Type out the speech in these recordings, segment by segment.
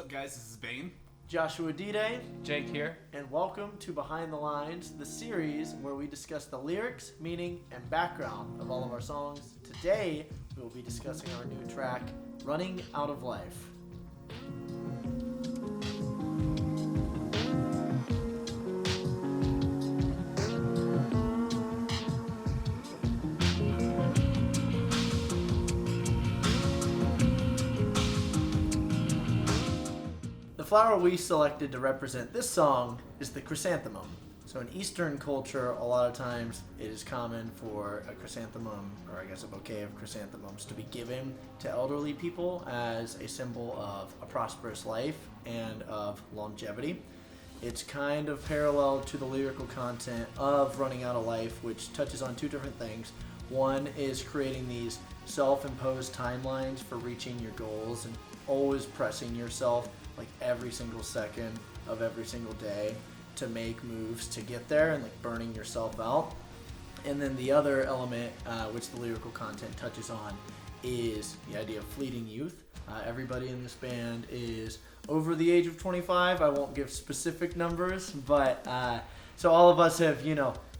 up, guys? This is Bane. Joshua D-Day, Jake here, and welcome to Behind the Lines, the series where we discuss the lyrics, meaning, and background of all of our songs. Today, we will be discussing our new track, Running Out of Life. The flower we selected to represent this song is the chrysanthemum. So in Eastern culture, a lot of times it is common for a chrysanthemum, or I guess a bouquet of chrysanthemums, to be given to elderly people as a symbol of a prosperous life and of longevity. It's kind of parallel to the lyrical content of Running Out of Life, which touches on two different things. One is creating these self-imposed timelines for reaching your goals and always pressing yourself like every single second of every single day to make moves to get there and like burning yourself out. And then the other element, which the lyrical content touches on, is the idea of fleeting youth. Everybody in this band is over the age of 25. I won't give specific numbers, but so all of us have,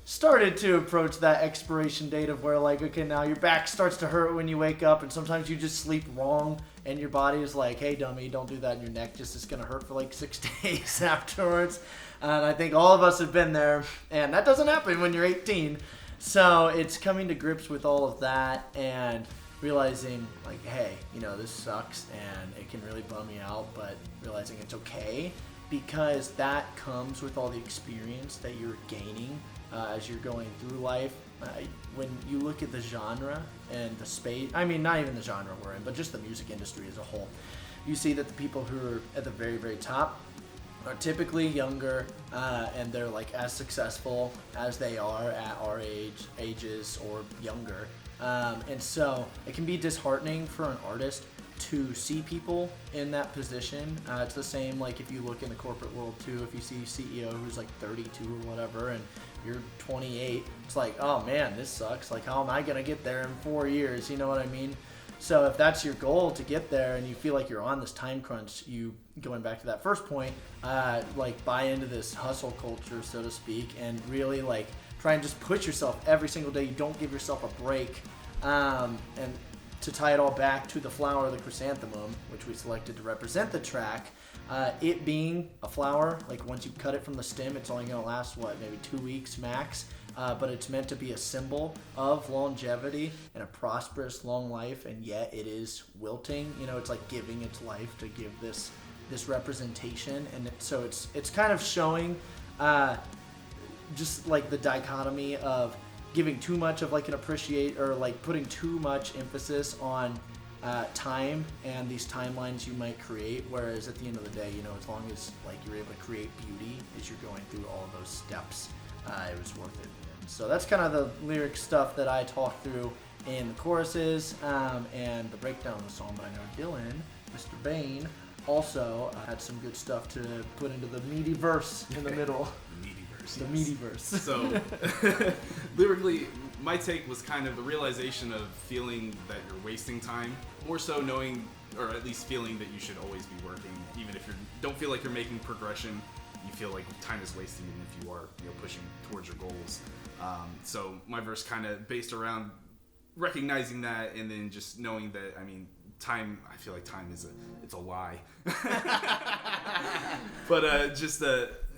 started to approach that expiration date of where like, okay, now your back starts to hurt when you wake up, and sometimes you just sleep wrong and your body is like, hey dummy, don't do that, and your neck just is gonna hurt for like 6 days afterwards. And I think all of us have been there, and that doesn't happen when you're 18. So it's coming to grips with all of that and realizing like, hey, this sucks and it can really bum me out, but realizing it's okay because that comes with all the experience that you're gaining as you're going through life. When you look at the genre and the space, I mean, not even the genre we're in, but just the music industry as a whole, you see that the people who are at the very, very top are typically younger, and they're like as successful as they are at our ages or younger. And so it can be disheartening for an artist to see people in that position. It's the same like if you look in the corporate world too, if you see CEO who's like 32 or whatever and you're 28, it's like, oh man, this sucks. Like, how am I gonna get there in 4 years? You know what I mean? So if that's your goal to get there and you feel like you're on this time crunch, you, going back to that first point, like buy into this hustle culture, so to speak, and really like try and just push yourself every single day. You don't give yourself a break. And to tie it all back to the flower, the chrysanthemum, which we selected to represent the track, it being a flower, like once you cut it from the stem, it's only going to last, maybe 2 weeks max, but it's meant to be a symbol of longevity and a prosperous long life, and yet it is wilting. It's like giving its life to give this representation, and so it's kind of showing just like the dichotomy of giving too much of like an or like putting too much emphasis on time and these timelines you might create, whereas at the end of the day, as long as like you're able to create beauty as you're going through all of those steps, it was worth it. So that's kind of the lyric stuff that I talked through in the choruses and the breakdown of the song. But I know Dylan, Mr. Bane, also had some good stuff to put into the meaty verse in the middle. The meaty verse. So, lyrically, my take was kind of a realization of feeling that you're wasting time, more so knowing, or at least feeling that you should always be working, even if you don't feel like you're making progression. You feel like time is wasting, even if you are, pushing towards your goals. So my verse kind of based around recognizing that, and then just knowing that, time, I feel like time it's a lie. But just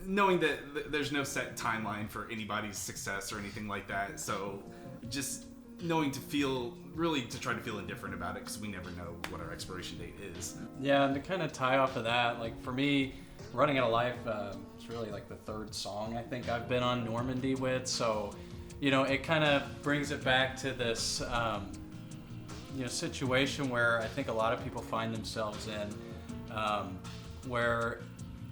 knowing that there's no set timeline for anybody's success or anything like that. So just knowing to try to feel indifferent about it, because we never know what our expiration date is. Yeah, and to kind of tie off of that, like for me, Running Out of Life is really like the third song I think I've been on NORMUNDY with. So, it kind of brings it back to this, situation where I think a lot of people find themselves in, where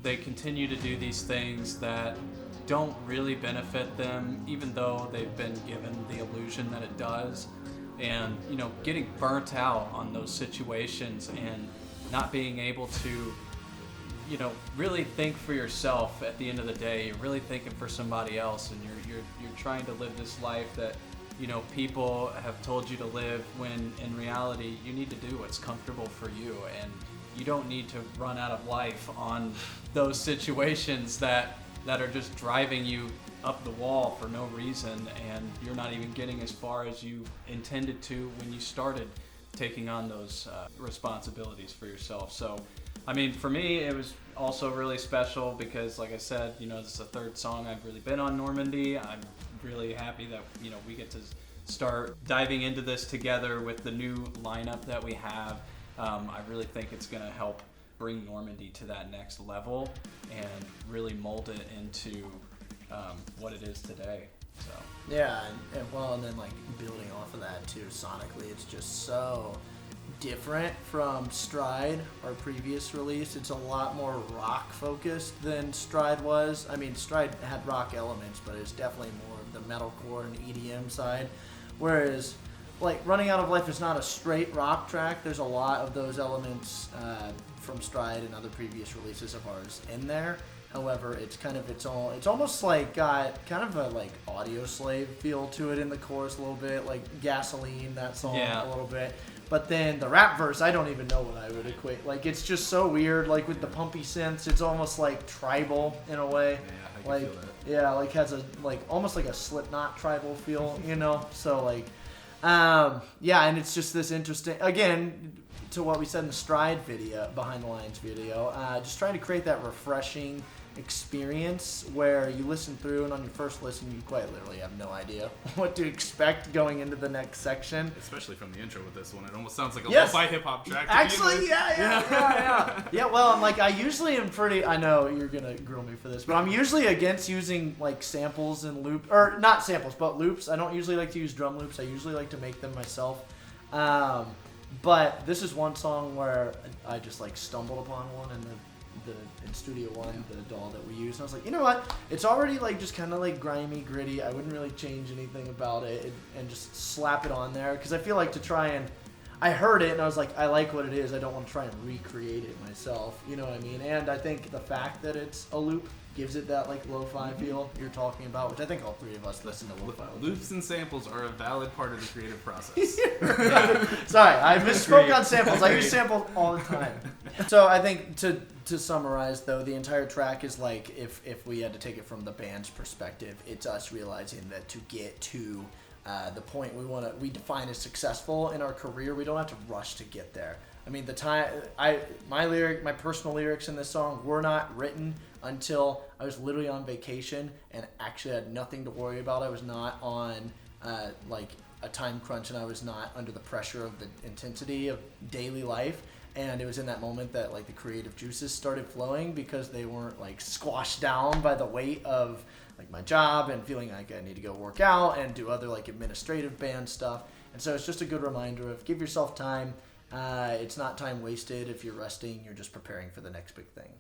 they continue to do these things that don't really benefit them, even though they've been given the illusion that it does. And, getting burnt out on those situations and not being able to, really think for yourself at the end of the day. You're really thinking for somebody else, and you're trying to live this life that, people have told you to live, when in reality you need to do what's comfortable for you. And you don't need to run out of life on those situations that are just driving you up the wall for no reason, and you're not even getting as far as you intended to when you started taking on those responsibilities for yourself. So, I mean, for me, it was also really special because, like I said, you know, this is the third song I've really been on Normandy. I'm really happy that, you know, we get to start diving into this together with the new lineup that we have. I really think it's going to help bring Normandy to that next level and really mold it into what it is today. So yeah, and then like building off of that too, sonically, it's just so different from Stride, our previous release. It's a lot more rock focused than Stride was. I mean, Stride had rock elements, but it's definitely more of the metalcore and EDM side. Whereas, like, Running Out of Life is not a straight rock track. There's a lot of those elements from Stride and other previous releases of ours in there. However, it's almost like got kind of a like Audio Slave feel to it in the chorus a little bit, like Gasoline, that song a little bit. But then the rap verse, I don't even know what I would equate. Like, it's just so weird. Like with the pumpy synths, it's almost like tribal in a way. Yeah, I can feel that. Yeah, like has a like almost like a Slipknot tribal feel, you know. So like, yeah, and it's just this interesting again. To what we said in the Stride video, Behind the Lines video, just trying to create that refreshing experience where you listen through and on your first listen you quite literally have no idea what to expect going into the next section. Especially from the intro with this one, it almost sounds like a yes. lo-fi hip-hop track. Actually, yeah. Yeah, well, I'm like, I usually am pretty, I know you're gonna grill me for this, but I'm usually against using like samples and loop, or not samples, but loops. I don't usually like to use drum loops. I usually like to make them myself. But this is one song where I just like stumbled upon one in Studio One, the DAW that we use. And I was like, you know what? It's already like just kind of like grimy, gritty. I wouldn't really change anything about it and just slap it on there. Because I feel like to try and, I heard it and I was like, I like what it is. I don't want to try and recreate it myself. You know what I mean? And I think the fact that it's a loop gives it that like lo-fi feel you're talking about, which I think all three of us listen to lo-fi. Loops and samples are a valid part of the creative process. Sorry, I misspoke on samples. I use samples all the time. So I think to summarize though, the entire track is like, if we had to take it from the band's perspective, it's us realizing that to get to the point we define as successful in our career, we don't have to rush to get there. I mean, my personal lyrics in this song were not written until I was literally on vacation and actually had nothing to worry about. I was not on like a time crunch, and I was not under the pressure of the intensity of daily life. And it was in that moment that like the creative juices started flowing because they weren't like squashed down by the weight of like my job and feeling like I need to go work out and do other like administrative band stuff. And so it's just a good reminder of give yourself time. It's not time wasted. If you're resting, you're just preparing for the next big thing.